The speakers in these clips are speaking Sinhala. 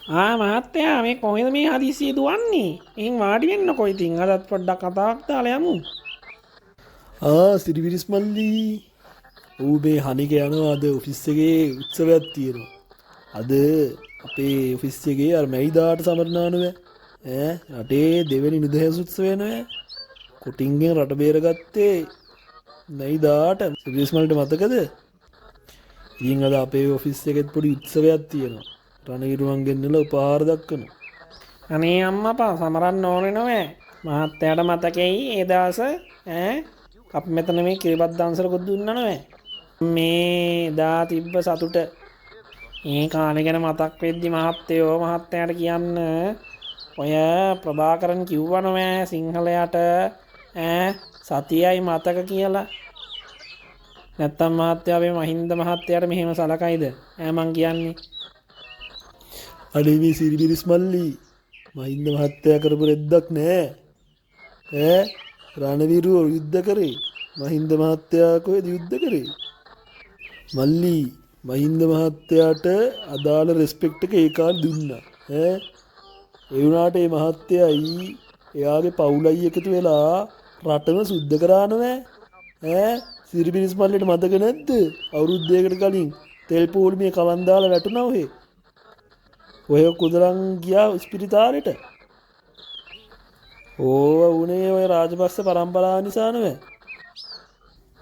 මහත්තයා මේ කොහෙද මේ හදිසිය දුවන්නේ? එහෙන් වාඩි වෙන්නකෝ ඉතින් අදත් පොඩ්ඩක් කතාවක් දාලා යමු. සිරිවිරිස් මල්ලි ඌ මේ හනික යනවා අද ඔෆිස් එකේ උත්සවයක් තියෙනවා. අද අපේ ඔෆිස් එකේ අර මැයිදාට සමරනානුව රටේ දෙවෙනි නිදහස් උත්සවය නෑ. කොටින්ගෙන් රට බේරගත්තේ මැයිදාට. සිරිවිරිස් මල්ට මතකද? ඉතින් අද අපේ ඔෆිස් එකෙත් පොඩි උත්සවයක් තියෙනවා. රණවිරුවන් ගෙන්නලා උපහාර දක්වනවා. අනේ අම්මපා සමරන්න ඕනේ නෑ. මහත්තයාට මතකෙයි ඒ දවස අපි මෙතන මේ කිරිබත් දන්සලකුත් දුන්නා නෑ. මේ දා තිබ්බ සතුට ඒ කාලේ ගැන මතක් වෙද්දි මහත්තයාට කියන්න ඔය ප්‍රභාකරන් කිව්වා නෑ සිංහලයට සතියයි මතක කියලා. නැත්තම් මහත්තයා මේ මහින්ද මහත්තයාට මෙහෙම සලකයිද? මං කියන්නේ. අනේ මේ සිරිවිරිස් මල්ලි මහින්ද මහත්තයා කරපු රෙද්දක් නෑ. රණවිරුව යුද්ධ කරේ. මහින්ද මහත්තයා කොහෙද යුද්ධ කරේ? මල්ලි මහින්ද මහත්තයාට අදාළ රෙස්පෙක්ට් එක ඒ කාලේ දුන්නා. ඒ වුණාට මේ මහත්තයයි එයාගේ පවුලයි එකතු වෙලා රටම සුද්ධ කරා නෑ. සිරිවිරිස් මල්ලිට මතක නැද්ද? අවුරුදු දෙකකට කලින් තෙල් පෝලිමේ කවන් දාලා වැටුණා ඔහෙ. ඔය කුදරන් ගියා ස්පිරිතාලෙට. ඕව උනේ ඔය රාජපක්ෂ පරම්පරාව නිසා නෙවෙයි.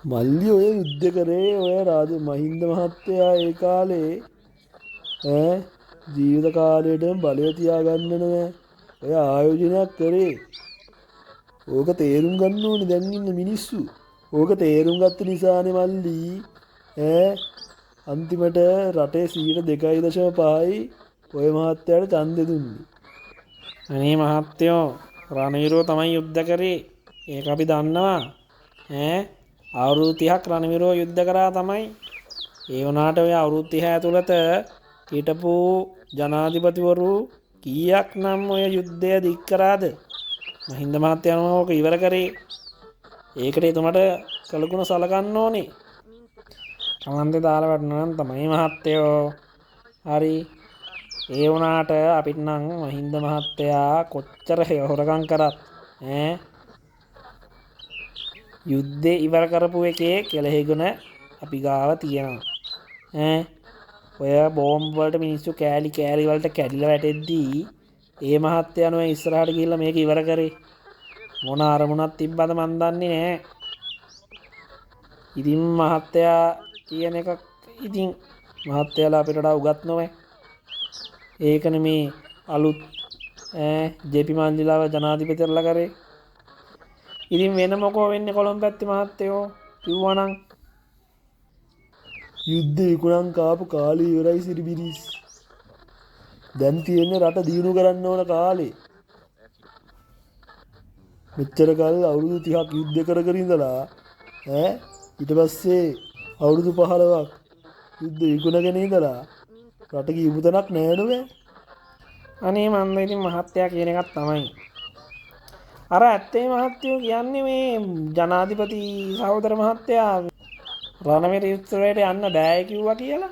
මල්ලි ඔය යුද්ධ කරේ ඔය මහින්ද මහත්තයා ඒ කාලේ ජීවිත කාලයටම බලය තියාගන්න නෙවෙයි. ඔය ආයෝජනයක් කරේ. ඕක තේරුම් ගන්න ඕනේ දැන් ඉන්න මිනිස්සු. ඕක තේරුම් ගත්ත නිසානේ මල්ලි අන්තිමට රටේ 2.5යි ඔය මහත්තයාට ඡන්දෙ දුන්නේ. අනේ මහත්තයෝ රණවිරුව තමයි යුද්ධ කරේ. ඒක අපි දන්නවා. අවුරුදු 30ක් රණවිරුව යුද්ධ කරා තමයි. ඒ වුණාට ඔය අවුරුදු 30 ඇතුළත හිටපු ජනාධිපතිවරු කීයක් නම් ඔය යුද්ධය දික් කරාද? මහින්ද මහත්තයාම ඕක ඉවර කරේ. ඒකට එතුමට කළගුණ සලකන්න ඕනේ. කමන්දේ දාලා වටනවා නම් තමයි මහත්තයෝ. හරි. ඒ වුණාට අපිට නම් මහින්ද මහත්තයා කොච්චර හොරකම් කරත් යුද්ධේ ඉවර කරපු එකේ කෙලෙහිගුණ අපි ගාව තියෙනවා. ඔය බෝම්බ වලට මිනිස්සු කෑලි වලට කැඩිලා වැටෙද්දී ඒ මහත්තයා නෝ ඉස්සරහට ගිහිල්ලා මේක ඉවර කරේ. මොන අරමුණක් තිබ්බද මන් දන්නේ නෑ. ඉතින් මහත්තයා කියන එක ඉතින් මහත්තයාලා අපිට වඩා උගත් නොවේ. ඒකනේ මේ අලුත් ජේ.පී. මන්දිලාව ජනාධිපතිවරලා කරේ. ඉතින් වෙන මොකෝ වෙන්නේ කොළඹ පැත්තේ මහත්තයෝ කිව්වනම් යුද්ධ විකුණන් කාපු කාලේ ඉවරයි සිරිබිරිස්. දැන් තියෙන්නේ රට දියුණු කරන්න ඕන කාලේ. මෙච්චර කල් අවුරුදු 30ක් යුද්ධ කර ඉඳලා ඊට පස්සේ අවුරුදු 15ක් යුද්ධ විකුණගෙන ඉඳලා රට ගියපු තැනක් නෑ නෝවේ. අනේ මන්ද ඉතින් මහත්තයා කියන එකක් තමයි. අර ඇත්තේ මහත්තයෝ කියන්නේ මේ ජනාධිපති සහෝදර මහත්තයා රණවිරු උත්සවයට යන්න බෑ කිව්වා කියලා.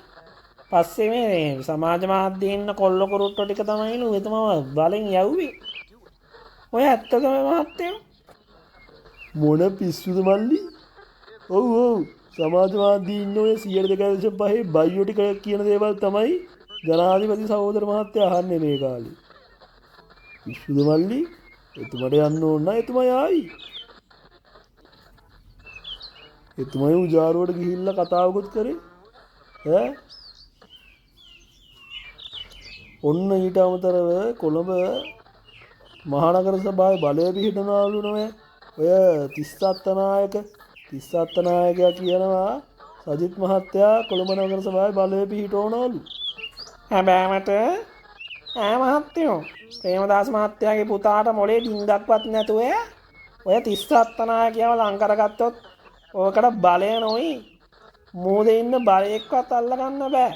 පස්සේ මේ සමාජ මාධ්‍යයේ ඉන්න කොල්ල කුරුට්ටෝ ටික තමයිලු එතම බලෙන් යව්වේ. ඔය ඇත්තද මේ මහත්තයෝ? මොන පිස්සුද මල්ලි? ඔව් සමාජ මාධ්‍යයේ ඉන්න ඔය 2.5 බයියෝ ටික කියන දේවල් තමයි ජනාධිපති සහෝදර මහත්තයා අහන්නේ මේ කාලේ. පිස්සුද මල්ලි? එතුමට යන්න ඕන නම් එතුමා ආයි. එතුමයි උජාරුවට ගිහිල්ලා කතාවකුත් කරේ. ඔන්න ඊට අමතරව කොළඹ මහනගර සභාවේ බලය පිහිටනවලු නෑ. ඔය 37 නායකයා කියනවා සජිත් මහත්තයා කොළඹ නගර සභාවේ බලය පිහිටවනවලු. හැබෑමට මහත්තයෝ ප්‍රේමදාස මහත්තයාගේ පුතාට මොලේ ඩිංගක්වත් නැතුව ඔය 37 නායකයව ලං කරගත්තොත් ඕකට බලය නොයි. මූදේ ඉන්න බලයක්වත් අල්ලගන්න බෑ.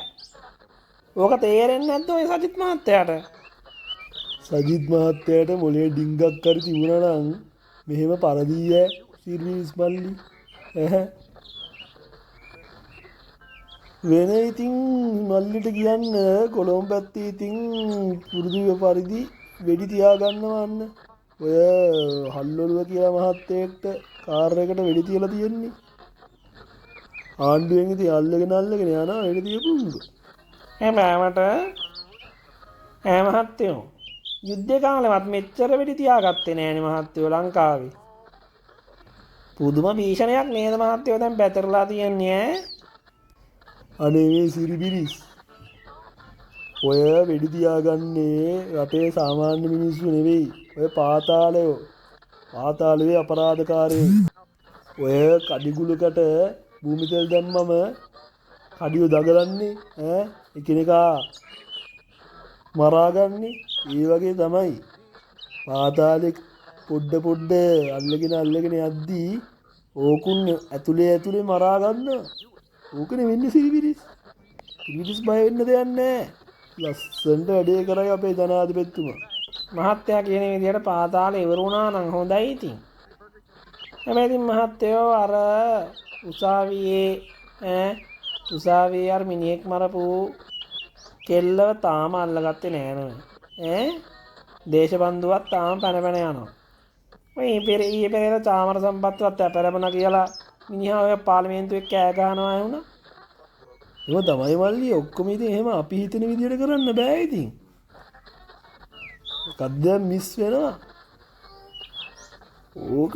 ඕක තේරෙන්නේ නැද්ද ඔය සජිත් මහත්තයාට? සජිත් මහත්තයාට මොලේ ඩිංගක් කර තිබුණා නම් මෙහෙම පරදීය සිරිවිරිස් මල්ලි. වෙන ඉතින් මල්ලිට කියන්න කොළොම් පැත්තේ ඉතින් පුරුදු පරිදි වෙඩි තියාගන්නවන්න. ඔය හල්ලොළුව කියලා මහත්තයෙක්ට කාර් එකට වෙඩි තියලා තියෙන්නේ. ආණ්ඩුවෙන් ඉතින් අල්ලගෙන යනවා වෙඩි තියපුංග. හැබෑවට ඈ මහත්තයෝ යුද්ධ කාලෙවත් මෙච්චර වෙඩි තියාගත්තේ නෑනේ මහත්තයෝ ලංකාවේ. පුදුම භීෂණයක් නේද මහත්තයෝ දැන් පැතිරලා තියන්නේ ඈ. අනේ මේ සිරිබිරිස් ඔය වෙඩි තියාගන්නේ රටේ සාමාන්‍ය මිනිස්සු නෙවෙයි. ඔය පාතාලයේ අපරාධකාරයෝ. ඔය කඩිගුලකට භූමිතෙල් දැම්මම කඩිය දගලන්නේ ඈ එකිනෙකා මරාගන්නේ. ඒ වගේ තමයි පාතාලෙ පොඩ්ඩ අල්ලගෙන යද්දී ඕකුන් ඇතුලේ මරාගන්න. ඕකනේ වෙන්නේ සිරිබිරිස්. සිරිබිරිස් බය වෙන්න දෙයක් නැහැ. ලස්සනට වැඩේ කරයි අපේ ජනාධිපතිතුමා. මහත්තයා කියන විදිහට පාතාලේ ඉවර වුණා නම් හොඳයි ඉතින්. හැබැයි ඉතින් මහත්තයෝ අර උසාවියේ අර මිනිහෙක් මරපු කෙල්ලව තාම අල්ලගත්තේ නෑ නේද? දේශබන්දුවත් තාම පැන යනවා. ඔය ඊයේ පෙරේද චාමර සම්පත්වත් අපරපණ කියලා මිනිහා ඔය පාර්ලිමේන්තුවේ කෑ ගහනවා වුණා. ඒක තමයි මල්ලි ඔක්කොම ඉතින් එහෙම අපි හිතන විදියට කරන්න බෑ ඉතින්. කද්දම් මිස් වෙනවා. ඕක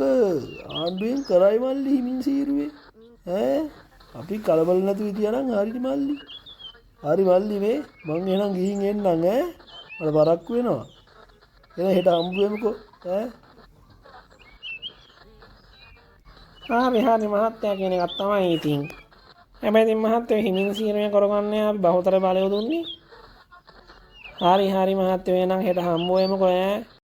ආණ්ඩුවෙන් කරයි මල්ලි හිමින් සීරුවේ. අපි කලබල නැතුව හිටියනම් හරියි මල්ලි. හරි මල්ලි මේ මං එහෙනම් ගිහින් එන්නම් මට බරක් වෙනවා. එහෙනම් හෙට හම්බ වෙමුකෝ හරි මහත්තයා කියන එකක් තමයි ඉතින්. හැබැයි ඉතින් මහත්තයෝ හිමින් සීරුවේ කරගන්නේ අපි බහුතර බලය දුන්නේ. හරි මහත්තයෝ එහෙනම් හෙට හම්බ වෙමුකෝ